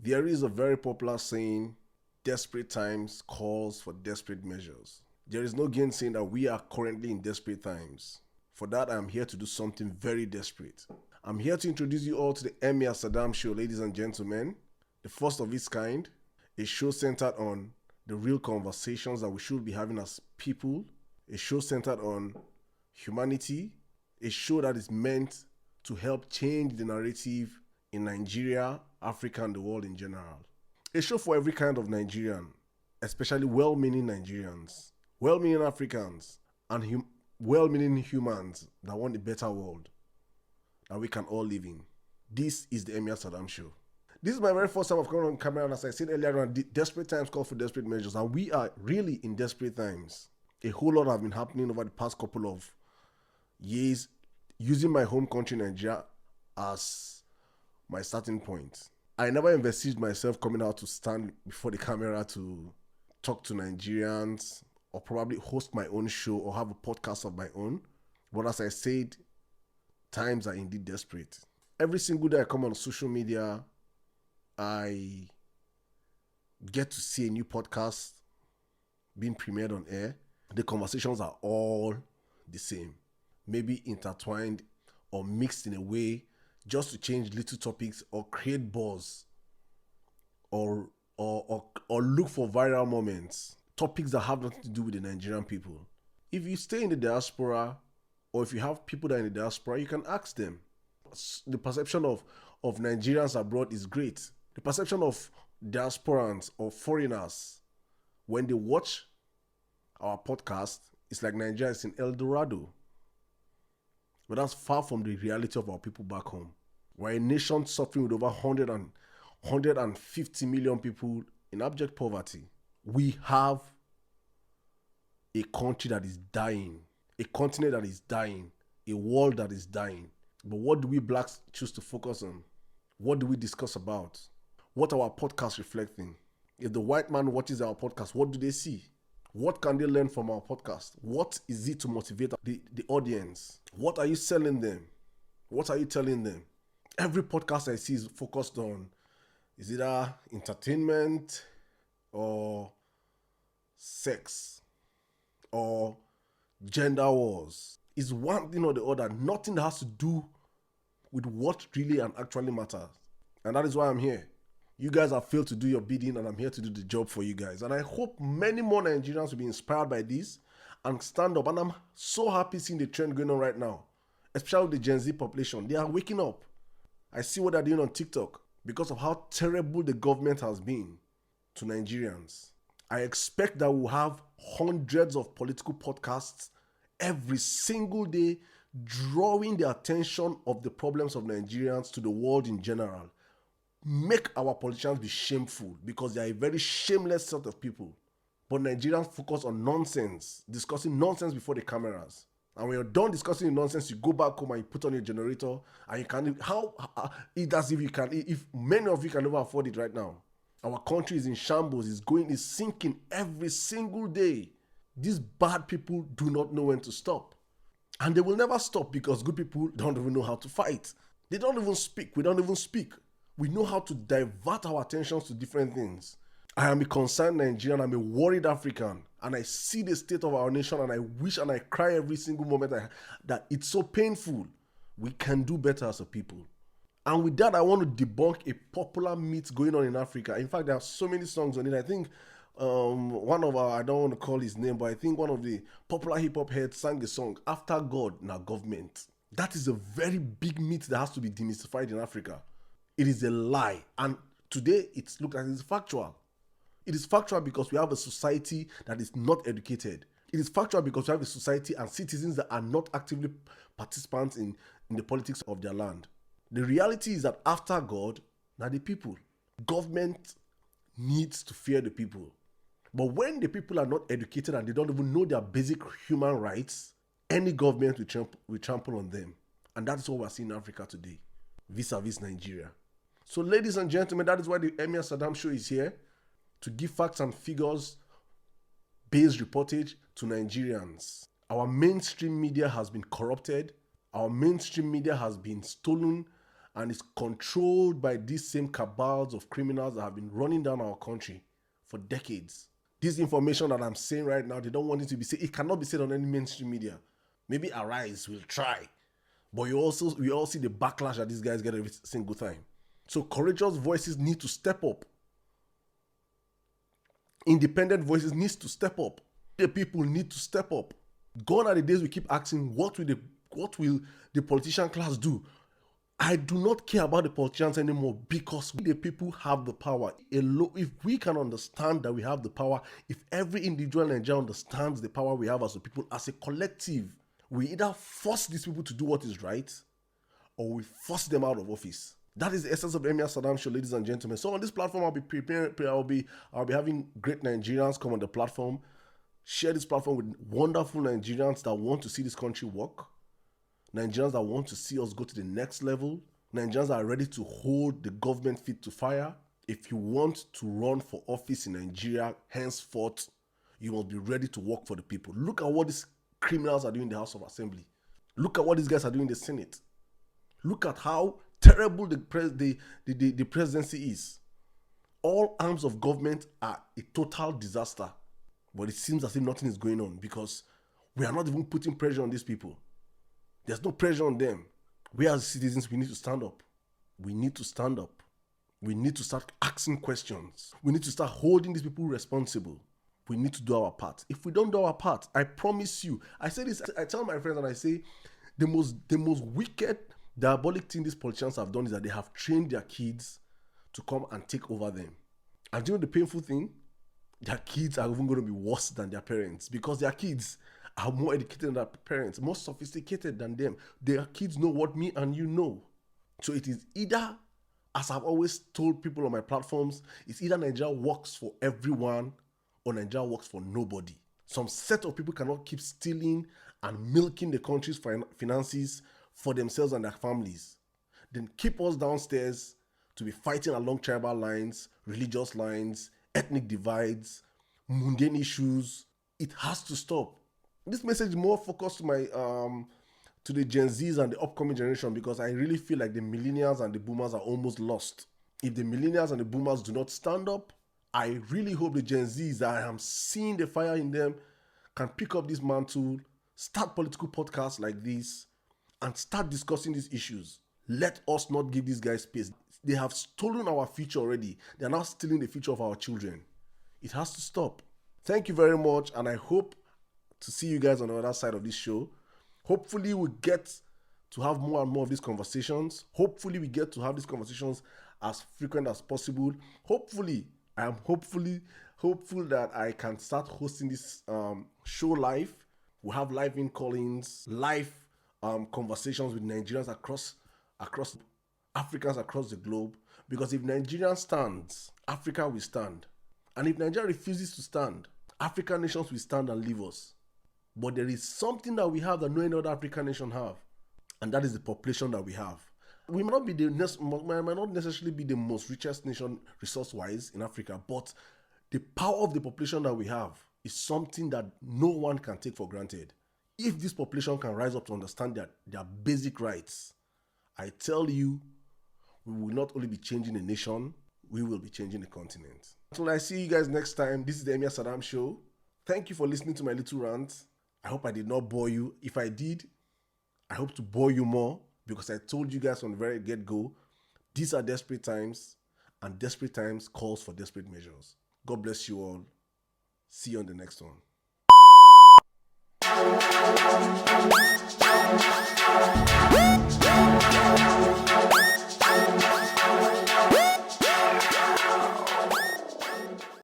There is a very popular saying, desperate times calls for desperate measures. There is no gainsaying that we are currently in desperate times. For that, I am here to do something very desperate. I'm here to introduce you all to the Emir Sirdam Show, ladies and gentlemen. The first of its kind, a show centered on the real conversations that we should be having as people, a show centered on humanity, a show that is meant to help change the narrative in Nigeria, Africa, and the world in general. A show for every kind of Nigerian, especially well-meaning Nigerians, well-meaning Africans, and well-meaning humans that want a better world that we can all live in. This is the Emir Sirdam Show. This is my very first time of coming on camera, and as I said earlier on, desperate times call for desperate measures, and we are really in desperate times. A whole lot have been happening over the past couple of years, using my home country, Nigeria, as my starting point. I never envisaged myself coming out to stand before the camera to talk to Nigerians or probably host my own show or have a podcast of my own. But as I said, times are indeed desperate. Every single day I come on social media, I get to see a new podcast being premiered on air. The conversations are all the same, maybe intertwined or mixed in a way just to change little topics or create buzz or look for viral moments, topics that have nothing to do with the Nigerian people. If you stay in the diaspora or if you have people that are in the diaspora, you can ask them. The perception of Nigerians abroad is great. The perception of diasporans or foreigners when they watch our podcast, it's like Nigeria is in El Dorado. But that's far from the reality of our people back home. We're a nation suffering with over 150 million people in abject poverty. We have a country that is dying, a continent that is dying, a world that is dying. But what do we blacks choose to focus on? What do we discuss about? What are our podcasts reflecting? If the white man watches our podcast, what do they see? What can they learn from our podcast? What is it to motivate the audience? What are you selling them? What are you telling them? Every podcast I see is focused on is either entertainment or sex or gender wars. It's one thing or the other. Nothing that has to do with what really and actually matters. And that is why I'm here. You guys have failed to do your bidding, and I'm here to do the job for you guys. And I hope many more Nigerians will be inspired by this and stand up. And I'm so happy seeing the trend going on right now, especially with the Gen Z population. They are waking up. I see what they're doing on TikTok because of how terrible the government has been to Nigerians. I expect that we'll have hundreds of political podcasts every single day, drawing the attention of the problems of Nigerians to the world in general. Make our politicians be shameful because they are a very shameless set of people. But Nigerians focus on nonsense, discussing nonsense before the cameras. And when you're done discussing the nonsense, you go back home and you put on your generator and you can, it's as if you can, if many of you can never afford it right now. Our country is in shambles, is sinking every single day. These bad people do not know when to stop. And they will never stop because good people don't even know how to fight. They don't even speak. We don't even speak. We know how to divert our attentions to different things. I am a concerned Nigerian. I'm a worried African. And I see the state of our nation and I wish and I cry every single moment that it's so painful. We can do better as a people. And with that, I want to debunk a popular myth going on in Africa. In fact, there are so many songs on it. I think one of our, I don't want to call his name, but I think one of the popular hip-hop heads sang a song, After God, Now Government. That is a very big myth that has to be demystified in Africa. It is a lie. And today, it's looked at as factual. It is factual because we have a society that is not educated. It is factual because we have a society and citizens that are not actively participants in the politics of their land. The reality is that after God, now the people. Government needs to fear the people. But when the people are not educated and they don't even know their basic human rights, any government will trample on them. And that is what we're seeing in Africa today, vis-a-vis Nigeria. So ladies and gentlemen, that is why the Emir Sirdam Show is here, to give facts and figures based reportage to Nigerians. Our mainstream media has been corrupted. Our mainstream media has been stolen and is controlled by these same cabals of criminals that have been running down our country for decades. This information that I'm saying right now, they don't want it to be said. It cannot be said on any mainstream media. Maybe Arise will try, but we all see the backlash that these guys get every single time. So courageous voices need to step up. Independent voices need to step up. The people need to step up. Gone are the days we keep asking, what will the politician class do? I do not care about the politicians anymore, because we, the people, have the power. If we can understand that we have the power, if every individual Nigerian understands the power we have as a people, as a collective, we either force these people to do what is right, or we force them out of office. That is the essence of the Emir Sirdam Show, ladies and gentlemen. So on this platform, I'll be having great Nigerians come on the platform, share this platform with wonderful Nigerians that want to see this country work, Nigerians that want to see us go to the next level, Nigerians that are ready to hold the government feet to fire. If you want to run for office in Nigeria, henceforth, you must be ready to work for the people. Look at what these criminals are doing in the House of Assembly. Look at what these guys are doing in the Senate. Look at how terrible the presidency is. All arms of government are a total disaster. But it seems as if nothing is going on, because we are not even putting pressure on these people. There's no pressure on them. We as citizens, we need to stand up. We need to stand up. We need to start asking questions. We need to start holding these people responsible. We need to do our part. If we don't do our part, I promise you, I say this, I tell my friends and I say, the most wicked, diabolic thing these politicians have done is that they have trained their kids to come and take over them. And you know the painful thing? Their kids are even going to be worse than their parents, because their kids are more educated than their parents, more sophisticated than them. Their kids know what me and you know. So it is either, as I've always told people on my platforms, it's either Nigeria works for everyone or Nigeria works for nobody. Some set of people cannot keep stealing and milking the country's finances for themselves and their families. Then keep us downstairs to be fighting along tribal lines, religious lines, ethnic divides, mundane issues. It has to stop. This message is more focused to the Gen Zs and the upcoming generation, because I really feel like the millennials and the boomers are almost lost. If the millennials and the boomers do not stand up, I really hope the Gen Zs that I am seeing the fire in them can pick up this mantle, start political podcasts like this, and start discussing these issues. Let us not give these guys space. They have stolen our future already. They are now stealing the future of our children. It has to stop. Thank you very much, and I hope to see you guys on the other side of this show. Hopefully we get to have more and more of these conversations. Hopefully we get to have these conversations as frequent as possible. Hopefully, I am hopeful that I can start hosting this show live. We'll have live in-callings, live conversations with Nigerians across Africans across the globe. Because if Nigeria stands, Africa will stand. And if Nigeria refuses to stand, African nations will stand and leave us. But there is something that we have that no other African nation have, and that is the population that we have. We might not necessarily be the most richest nation resource-wise in Africa, but the power of the population that we have is something that no one can take for granted. If this population can rise up to understand their basic rights, I tell you, we will not only be changing a nation, we will be changing a continent. Until I see you guys next time, this is the Emir Sirdam Show. Thank you for listening to my little rant. I hope I did not bore you. If I did, I hope to bore you more, because I told you guys from the very get-go, these are desperate times, and desperate times calls for desperate measures. God bless you all. See you on the next one.